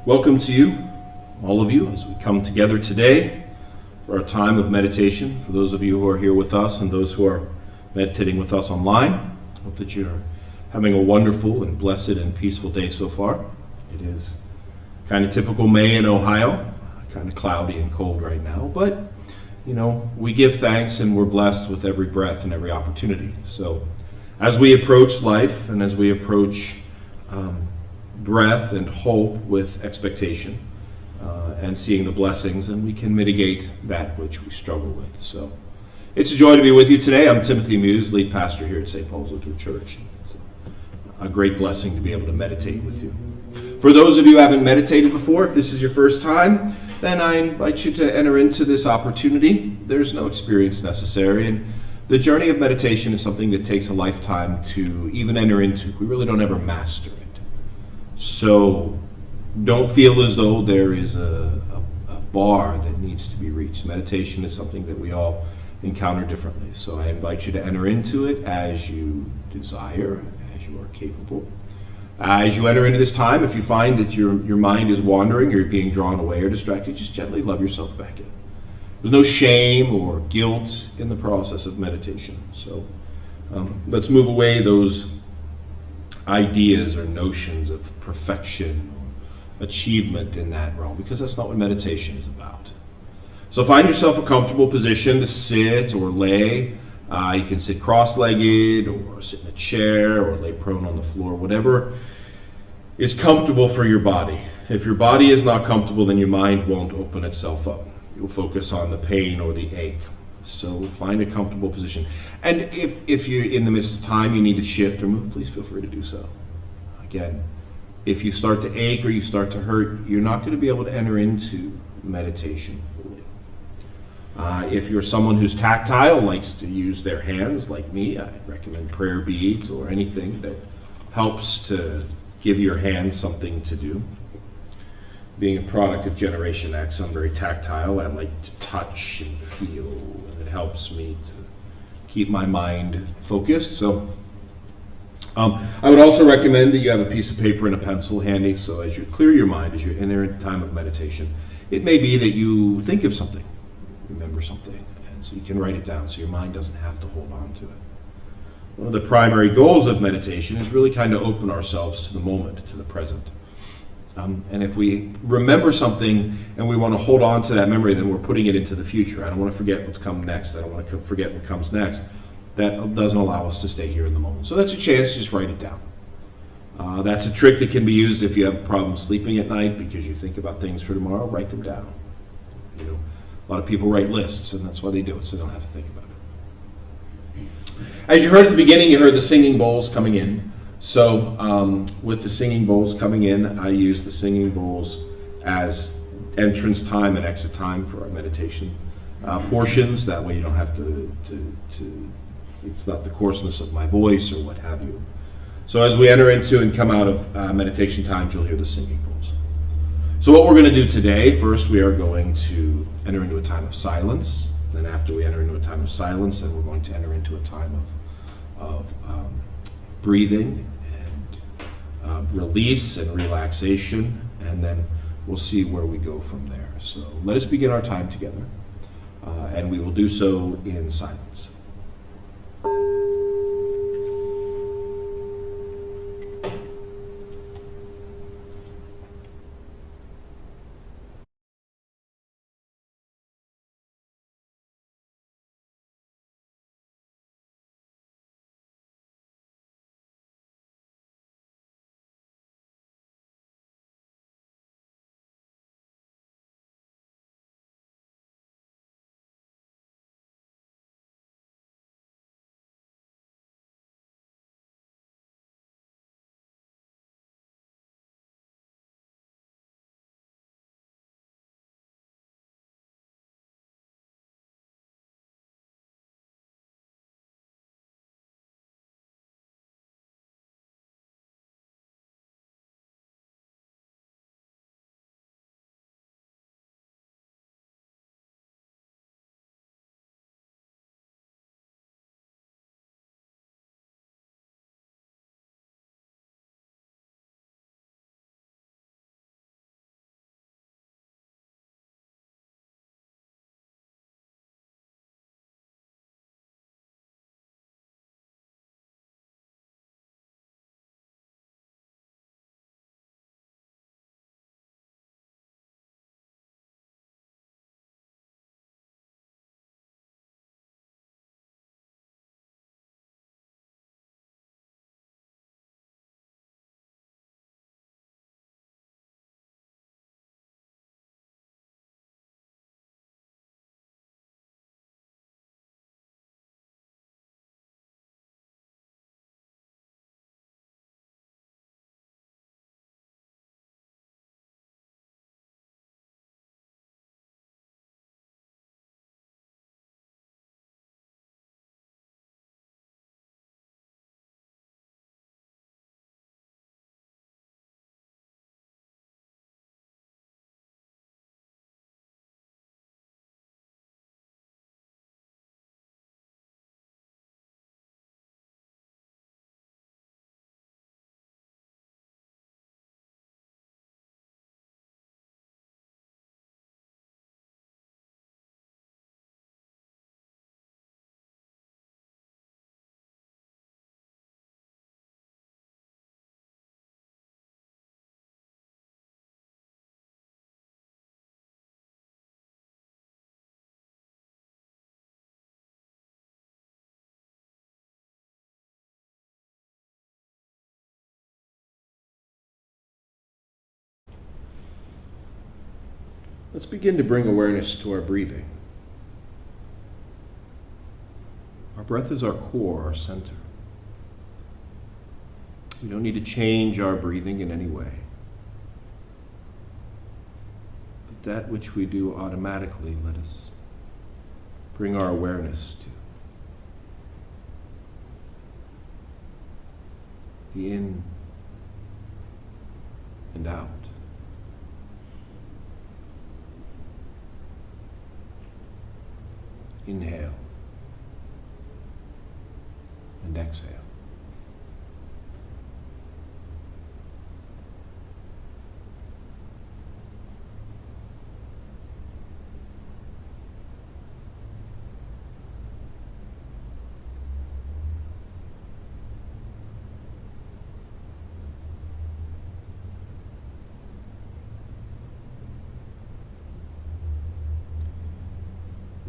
Welcome to you, all of you, as we come together today for our time of meditation. For those of you who are here with us and those who are meditating with us online, I hope that you're having a wonderful and blessed and peaceful day so far. It is kind of typical May in Ohio, kind of cloudy and cold right now, but we give thanks and we're blessed with every breath and every opportunity. So as we approach life and as we approach breath and hope with expectation and seeing the blessings, and we can mitigate that which we struggle with. So it's a joy to be with you today. I'm Timothy Muse, lead pastor here at St. Paul's Lutheran Church. It's a great blessing to be able to meditate with you. For those of you who haven't meditated before, if this is your first time, then I invite you to enter into this opportunity. There's no experience necessary, and the journey of meditation is something that takes a lifetime to even enter into. We really don't ever master it. So don't feel as though there is a bar that needs to be reached. Meditation is something that we all encounter differently. So I invite you to enter into it as you desire, as you are capable. As you enter into this time, if you find that your mind is wandering or you're being drawn away or distracted, just gently love yourself back in. There's no shame or guilt in the process of meditation. So let's move away those ideas or notions of perfection or achievement in that realm, because that's not what meditation is about. So find yourself a comfortable position to sit or lay. You can sit cross-legged or sit in a chair or lay prone on the floor, whatever is comfortable for your body. If your body is not comfortable, then your mind won't open itself up. You'll focus on the pain or the ache. So find a comfortable position. And if you're in the midst of time, you need to shift or move, please feel free to do so. Again, if you start to ache or you start to hurt, you're not going to be able to enter into meditation fully. If you're someone who's tactile, likes to use their hands like me, I recommend prayer beads or anything that helps to give your hands something to do. Being a product of Generation X, I'm very tactile. I like to touch and feel, and it helps me to keep my mind focused. So I would also recommend that you have a piece of paper and a pencil handy, so as you clear your mind, as you enter a time of meditation, it may be that you think of something, remember something, and so you can write it down so your mind doesn't have to hold on to it. One of the primary goals of meditation is really kind of open ourselves to the moment, to the present. And if we remember something and we want to hold on to that memory, then we're putting it into the future. I don't want to forget what's come next. I don't want to forget what comes next. That doesn't allow us to stay here in the moment. So that's a chance to just write it down. That's a trick that can be used if you have a problem sleeping at night because you think about things for tomorrow. Write them down. A lot of people write lists, and that's why they do it, so they don't have to think about it. As you heard at the beginning, you heard the singing bowls coming in. So with the singing bowls coming in, I use the singing bowls as entrance time and exit time for our meditation portions. That way you don't have to it's not the coarseness of my voice or what have you. So as we enter into and come out of meditation times, you'll hear the singing bowls. So what we're going to do today, first we are going to enter into a time of silence. Then after we enter into a time of silence, then we're going to enter into a time of breathing and release and relaxation, and then we'll see where we go from there. So let us begin our time together, and we will do so in silence. Let's begin to bring awareness to our breathing. Our breath is our core, our center. We don't need to change our breathing in any way. But that which we do automatically, let us bring our awareness to. The in and out. Inhale and exhale.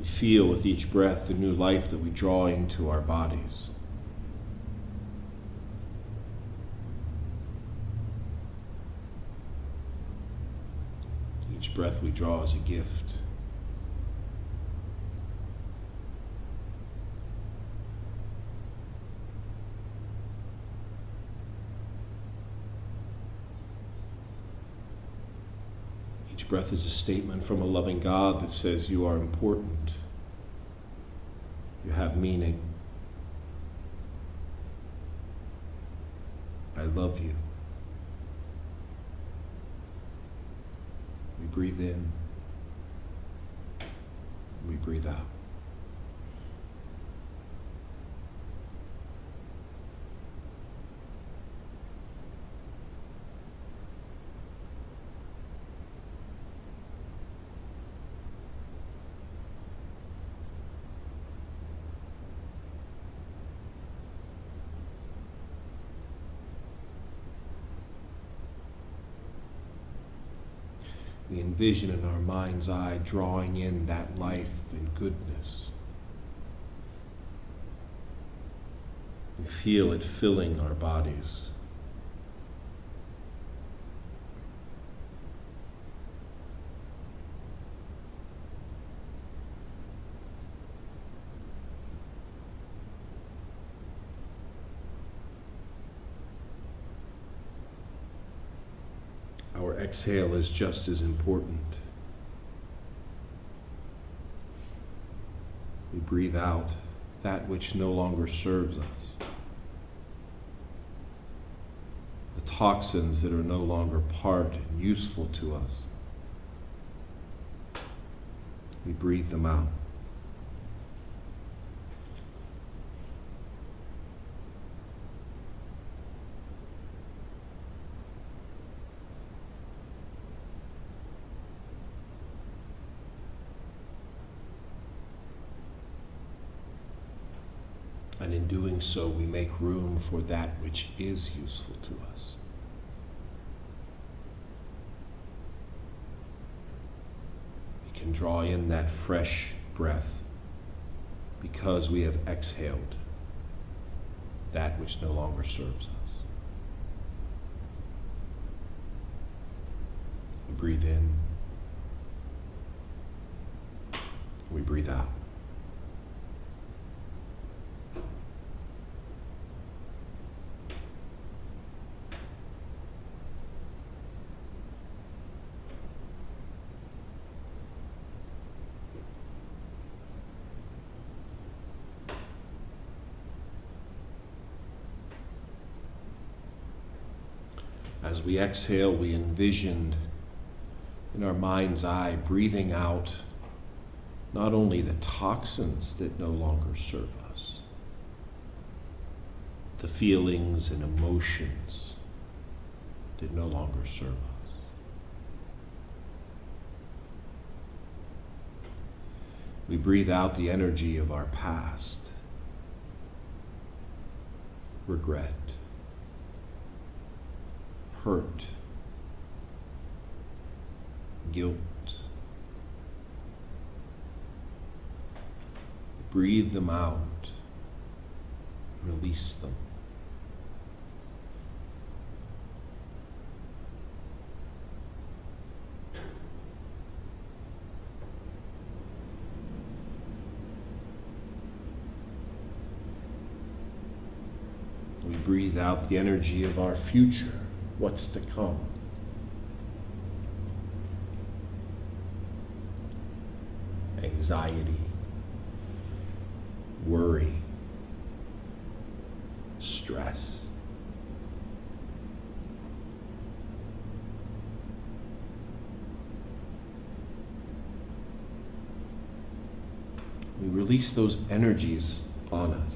Feel with each breath the new life that we draw into our bodies. Each breath we draw is a gift. Each breath is a statement from a loving God that says you are important. You have meaning. I love you. We breathe in. We breathe out. We envision in our mind's eye drawing in that life and goodness. We feel it filling our bodies. Our exhale is just as important. We breathe out that which no longer serves us. The toxins that are no longer part and useful to us. We breathe them out. And in doing so, we make room for that which is useful to us. We can draw in that fresh breath because we have exhaled that which no longer serves us. We breathe in. We breathe out. As we exhale, we envisioned in our mind's eye breathing out not only the toxins that no longer serve us, the feelings and emotions that no longer serve us. We breathe out the energy of our past, regret, hurt, guilt. Breathe them out, release them. We breathe out the energy of our future, what's to come. Anxiety, worry, stress. We release those energies on us.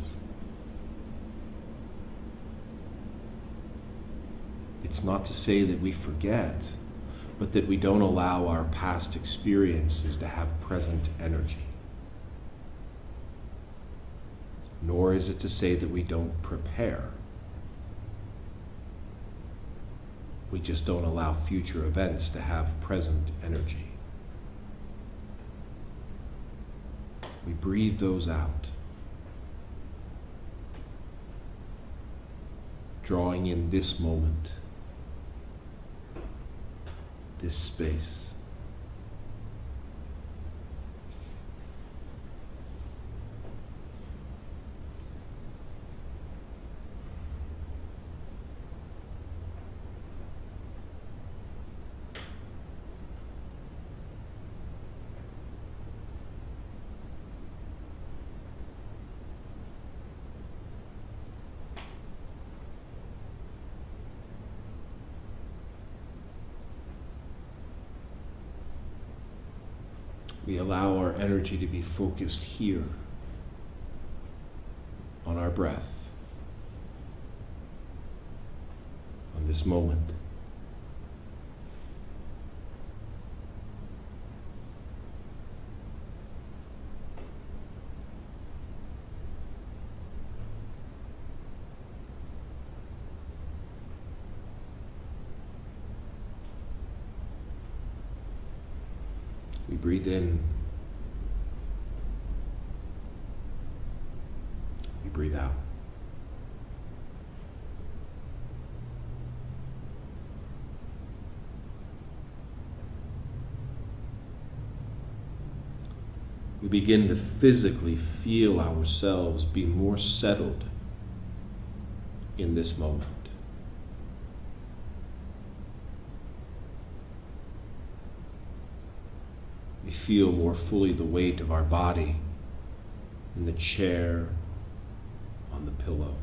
It's not to say that we forget, but that we don't allow our past experiences to have present energy. Nor is it to say that we don't prepare. We just don't allow future events to have present energy. We breathe those out, drawing in this moment, this space. We allow our energy to be focused here on our breath, on this moment. We breathe in. We breathe out. We begin to physically feel ourselves be more settled in this moment. We feel more fully the weight of our body in the chair, on the pillow.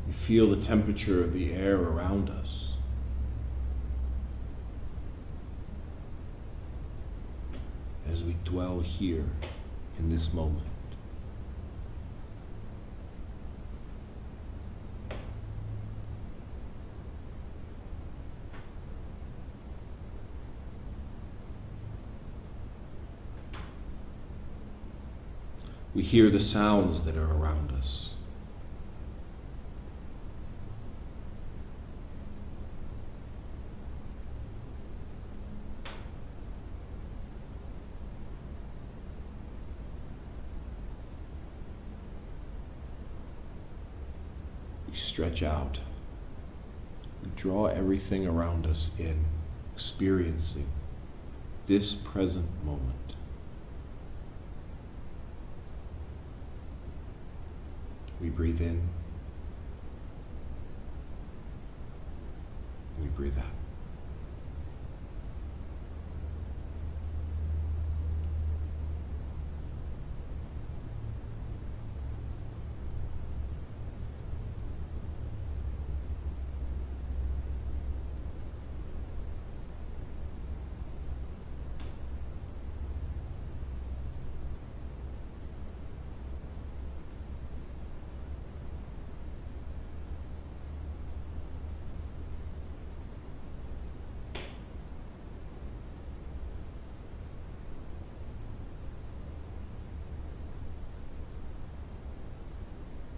We feel the temperature of the air around us. As we dwell here in this moment. We hear the sounds that are around us. We stretch out. We draw everything around us in, experiencing this present moment. We breathe in. We breathe out.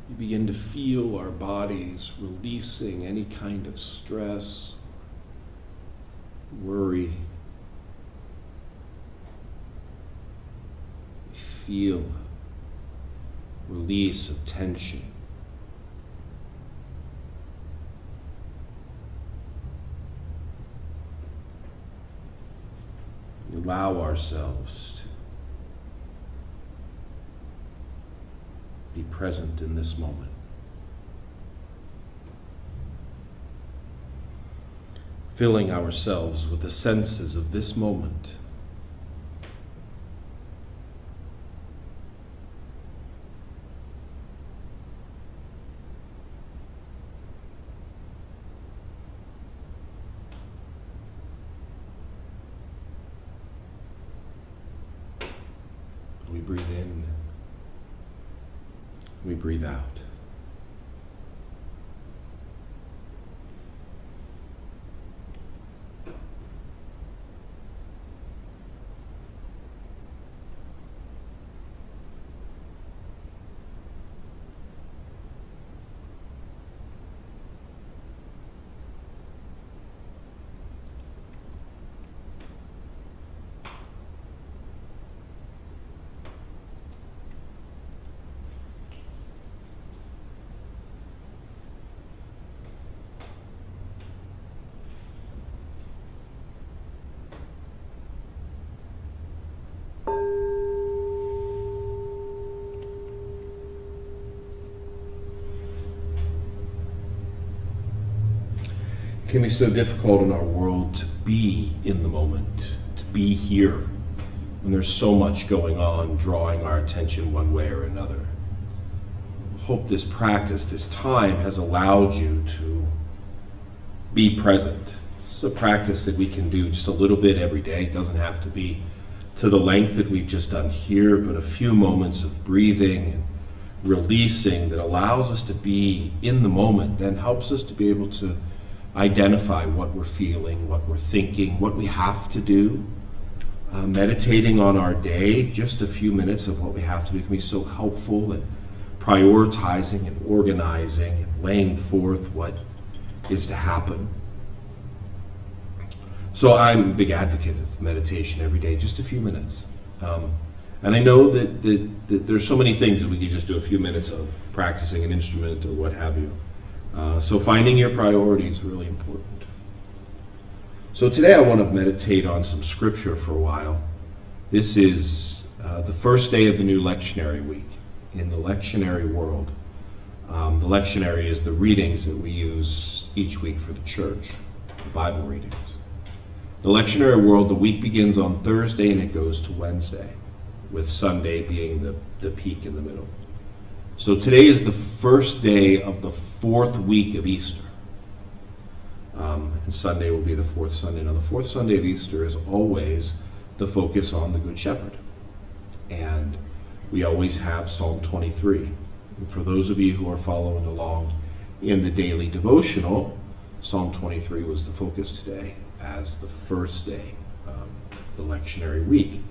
We begin to feel our bodies releasing any kind of stress, worry. We feel release of tension. We allow ourselves to be present in this moment. Filling ourselves with the senses of this moment. We breathe in, we breathe out. It can be so difficult in our world to be in the moment, to be here, when there's so much going on, drawing our attention one way or another. I hope this practice, this time, has allowed you to be present. It's a practice that we can do just a little bit every day. It doesn't have to be to the length that we've just done here, but a few moments of breathing and releasing that allows us to be in the moment, then helps us to be able to identify what we're feeling, what we're thinking, what we have to do. Meditating on our day, just a few minutes of what we have to do, can be so helpful in prioritizing and organizing and laying forth what is to happen. So I'm a big advocate of meditation every day, just a few minutes. And I know that there's so many things that we could just do a few minutes of, practicing an instrument or what have you. So finding your priorities is really important. So today I want to meditate on some scripture for a while. This is the first day of the new lectionary week in the lectionary world. The lectionary is the readings that we use each week for the church, the Bible readings. The lectionary world, the week begins on Thursday and it goes to Wednesday, with Sunday being the peak in the middle. So today is the first day of the fourth week of Easter. And Sunday will be the fourth Sunday. Now, the fourth Sunday of Easter is always the focus on the Good Shepherd. And we always have Psalm 23. And for those of you who are following along in the daily devotional, Psalm 23 was the focus today as the first day of the lectionary week.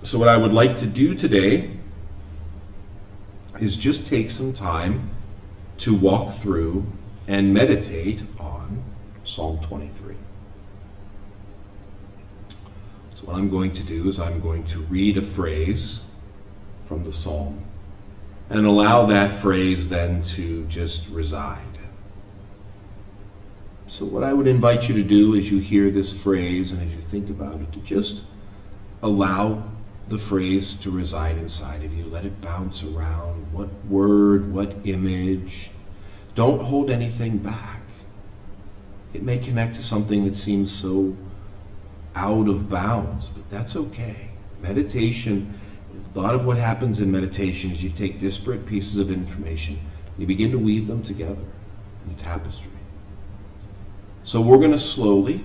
So what I would like to do today is just take some time to walk through and meditate on Psalm 23. So what I'm going to do is I'm going to read a phrase from the psalm and allow that phrase then to just reside. So what I would invite you to do as you hear this phrase and as you think about it, to just allow the phrase to reside inside of you. Let it bounce around. What word, what image. Don't hold anything back. It may connect to something that seems so out of bounds, but that's okay. Meditation, a lot of what happens in meditation is you take disparate pieces of information, you begin to weave them together in a tapestry. So we're going to slowly,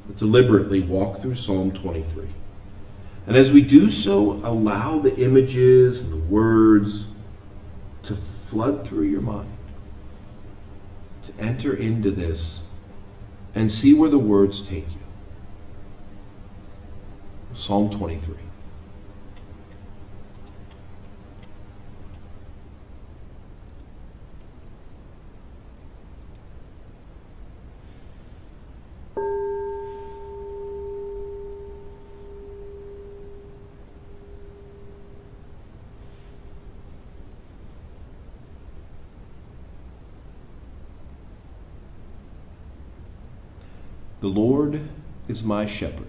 but deliberately walk through Psalm 23. And as we do so, allow the images and the words to flood through your mind, to enter into this and see where the words take you. Psalm 23. The Lord is my shepherd.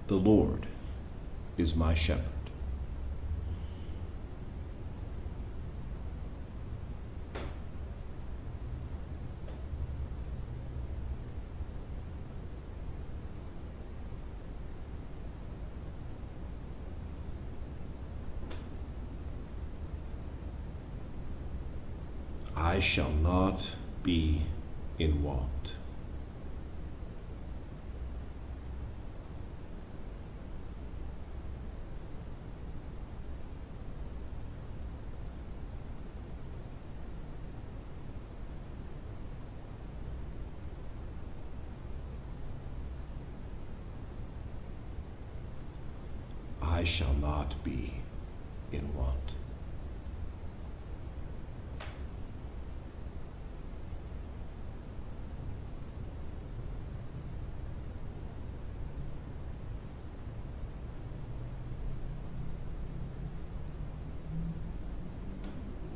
The Lord is my shepherd. I shall not be in want. I shall not be in want.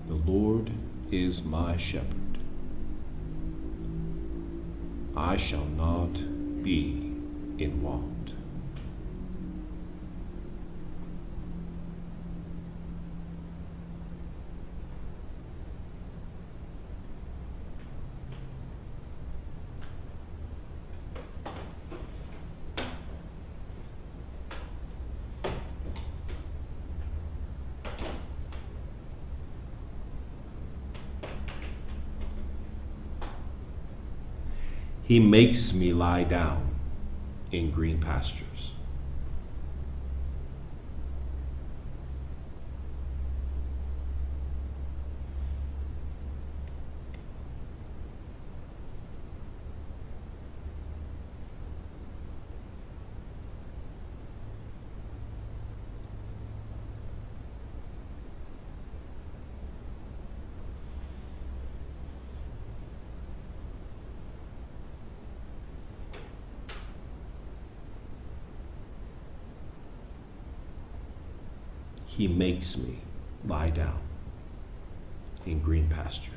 The Lord is my shepherd. I shall not be in want. He makes me lie down in green pastures. He makes me lie down in green pastures.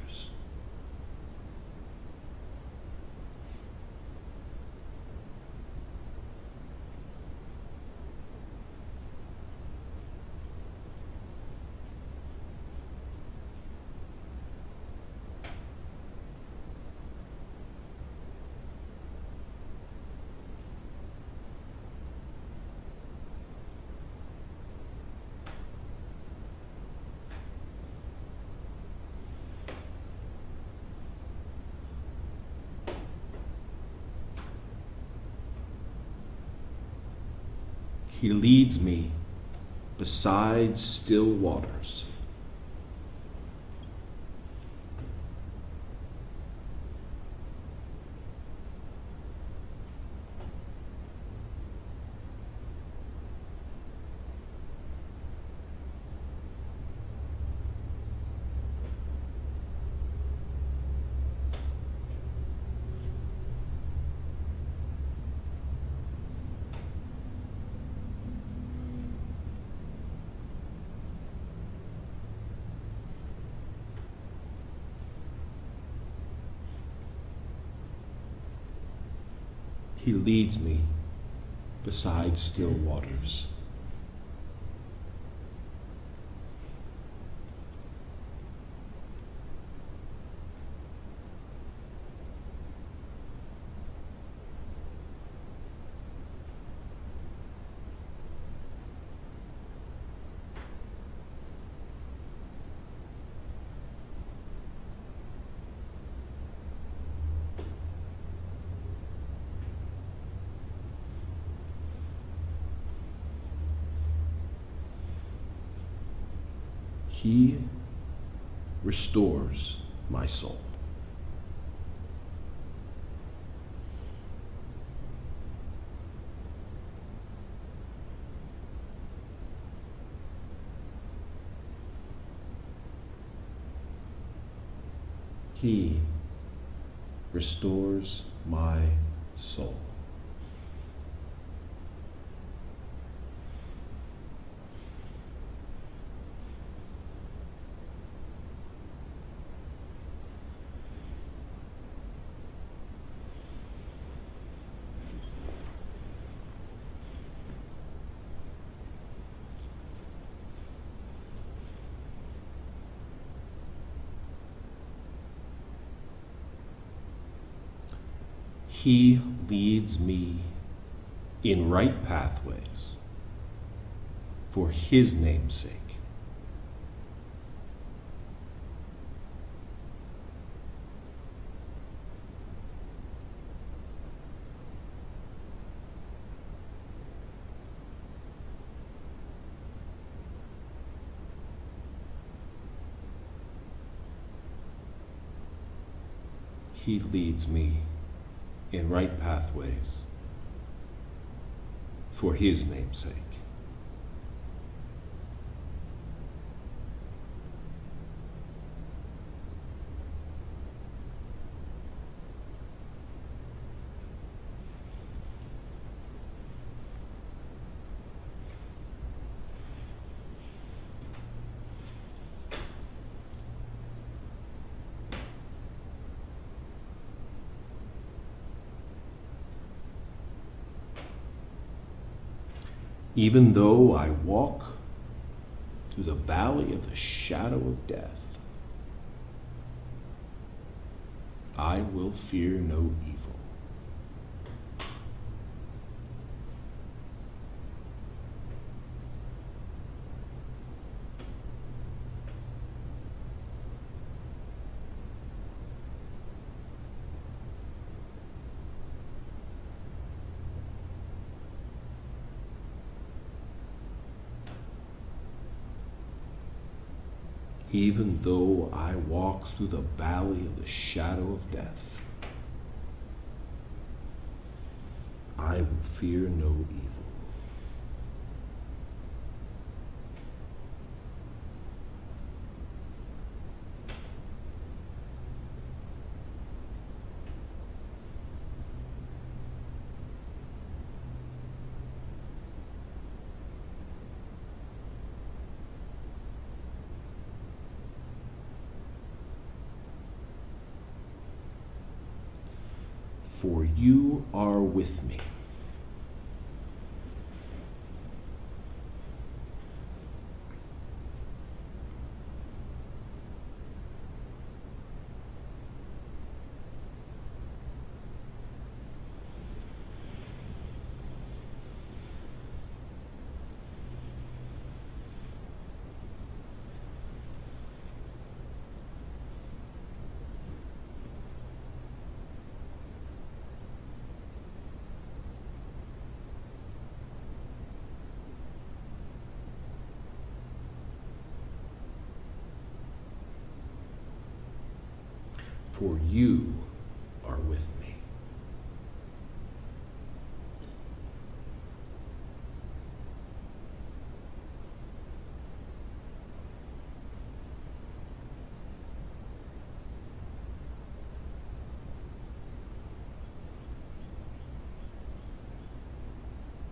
He leads me beside still waters. He leads me beside still waters. He restores my soul. He restores my soul. He leads me in right pathways for his name's sake. He leads me in right pathways for his name's sake. Even though I walk through the valley of the shadow of death, I will fear no evil. Even though I walk through the valley of the shadow of death, I will fear no evil. For you are with me. For you are with me.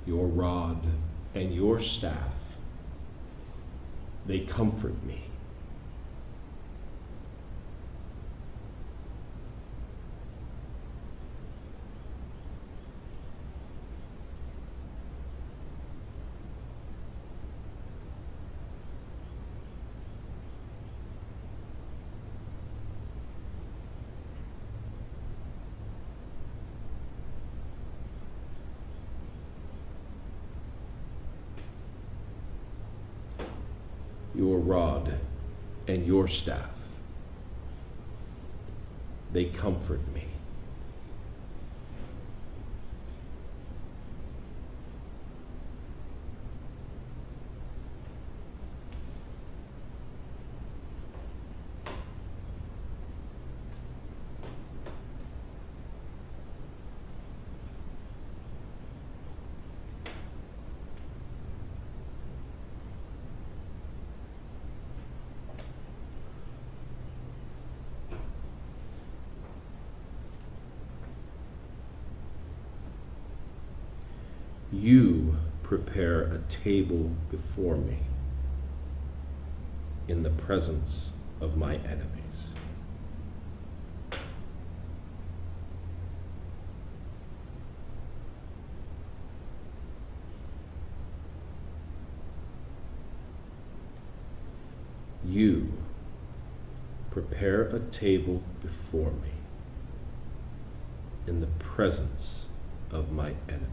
Your rod and your staff, they comfort me. Your rod and your staff, they comfort me. You prepare a table before me in the presence of my enemies. You prepare a table before me in the presence of my enemies.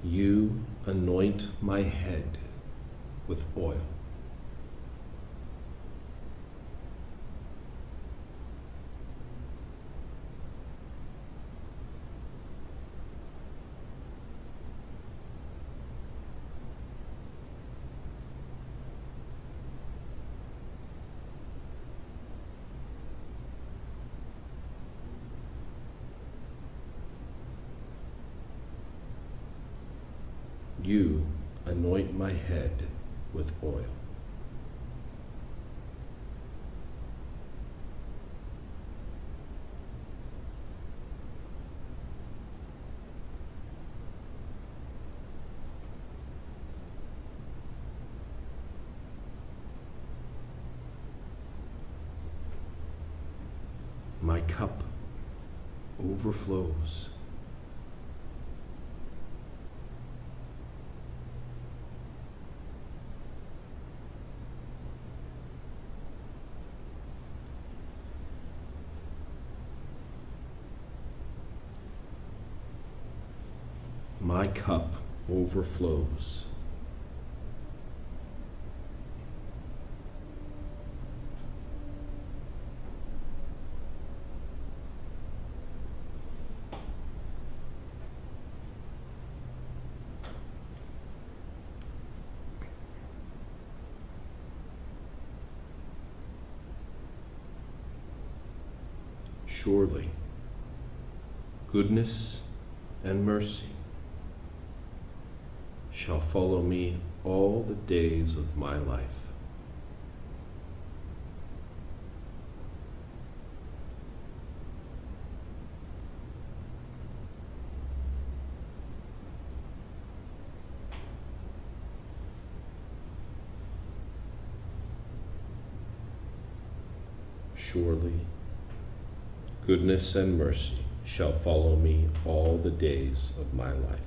You anoint my head with oil. You anoint my head with oil. My cup overflows. My cup overflows. Surely, goodness and mercy shall follow me all the days of my life. Surely, goodness and mercy shall follow me all the days of my life.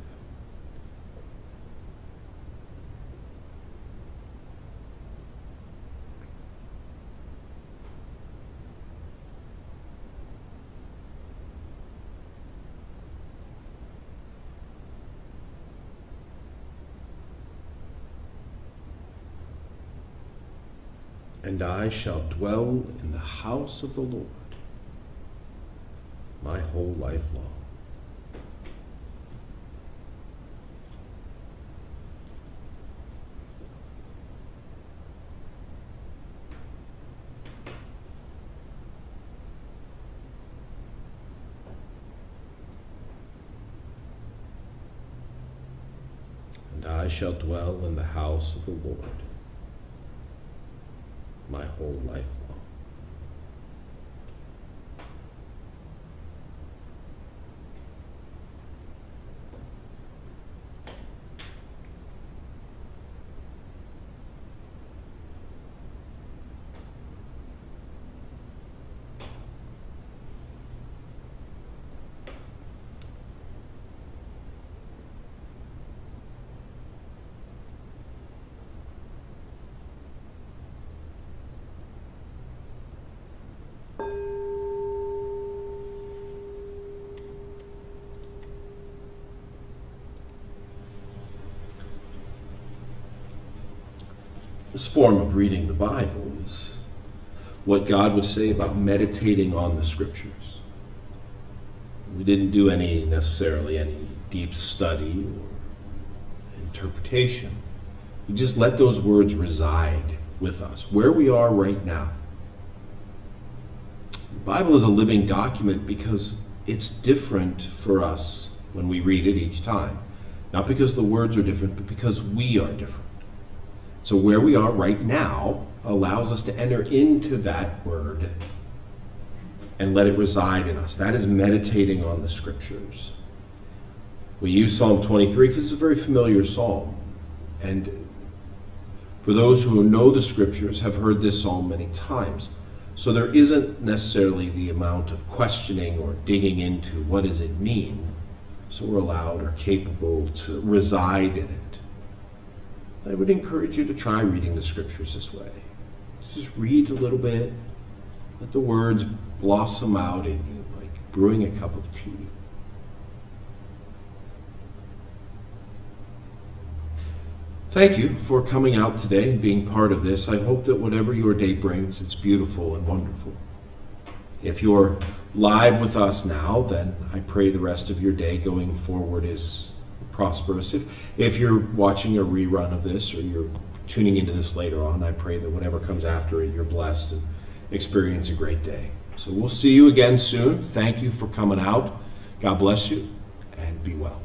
And I shall dwell in the house of the Lord my whole life long. And I shall dwell in the house of the Lord my whole life long. This form of reading the Bible is what God would say about meditating on the Scriptures. We didn't do necessarily any deep study or interpretation. We just let those words reside with us, where we are right now. The Bible is a living document because it's different for us when we read it each time. Not because the words are different, but because we are different. So where we are right now allows us to enter into that word and let it reside in us. That is meditating on the Scriptures. We use Psalm 23 because it's a very familiar psalm. And for those who know the Scriptures have heard this psalm many times. So there isn't necessarily the amount of questioning or digging into what does it mean. So we're allowed or capable to reside in it. I would encourage you to try reading the Scriptures this way. Just read a little bit. Let the words blossom out in you like brewing a cup of tea. Thank you for coming out today and being part of this. I hope that whatever your day brings, it's beautiful and wonderful. If you're live with us now, then I pray the rest of your day going forward is prosperous. If you're watching a rerun of this or you're tuning into this later on, I pray that whatever comes after it, you're blessed and experience a great day. So we'll see you again soon. Thank you for coming out. God bless you and be well.